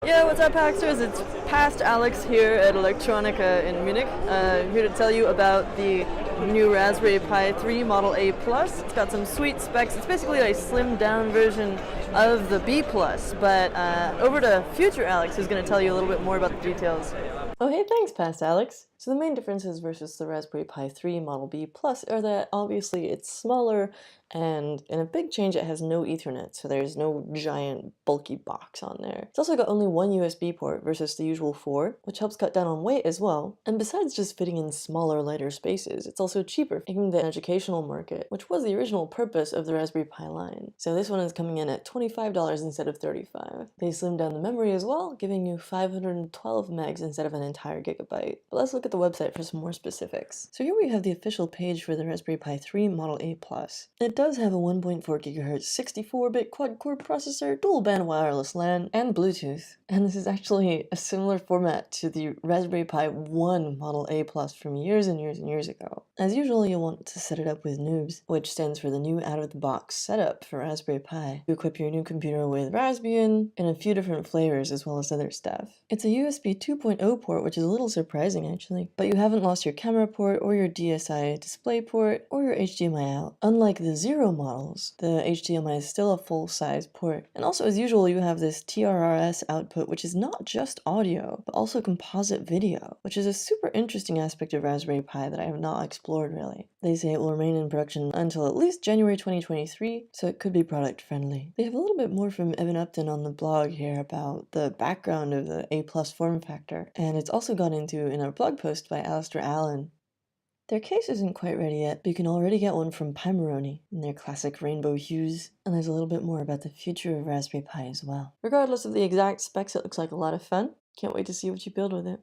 Yeah, what's up, Hacksters? It's past Alex here at Electronica in Munich. Here to tell you about the new Raspberry Pi 3 Model A Plus. It's got some sweet specs. It's basically a slimmed down version of the B Plus, but over to future Alex, who's going to tell you a little bit more about the details. Oh, hey, thanks, past Alex. So the main differences versus the Raspberry Pi 3 Model B Plus are that obviously it's smaller, and in a big change it has no Ethernet, so there's no giant bulky box on there. It's also got only one USB port versus the usual four, which helps cut down on weight as well. And besides just fitting in smaller, lighter spaces, it's also cheaper, aiming the educational market, which was the original purpose of the Raspberry Pi line. So this one is coming in at $25 instead of $35. They slimmed down the memory as well, giving you 512 megs instead of an entire gigabyte. But let's look at the website for some more specifics. So here we have the official page for the Raspberry Pi 3 Model A+. It does have a 1.4 GHz 64-bit quad-core processor, dual-band wireless LAN, and Bluetooth. And this is actually a similar format to the Raspberry Pi 1 Model A Plus from years and years and years ago. As usual, you'll want to set it up with Noobs, which stands for the new out-of-the-box setup for Raspberry Pi. You equip your new computer with Raspbian in a few different flavors as well as other stuff. It's a USB 2.0 port, which is a little surprising actually, but you haven't lost your camera port or your DSI display port or your HDMI out. Unlike the Zero models, the HDMI is still a full-size port. And also, as usual, you have this TRRS output, which is not just audio, but also composite video, which is a super interesting aspect of Raspberry Pi that I have not explored really. They say it will remain in production until at least January 2023, so it could be product friendly. They have a little bit more from Evan Upton on the blog here about the background of the A+ form factor, and it's also gone into in a blog post by Alistair Allen. Their case isn't quite ready yet, but you can already get one from Pimeroni in their classic rainbow hues, and there's a little bit more about the future of Raspberry Pi as well. Regardless of the exact specs, it looks like a lot of fun. Can't wait to see what you build with it.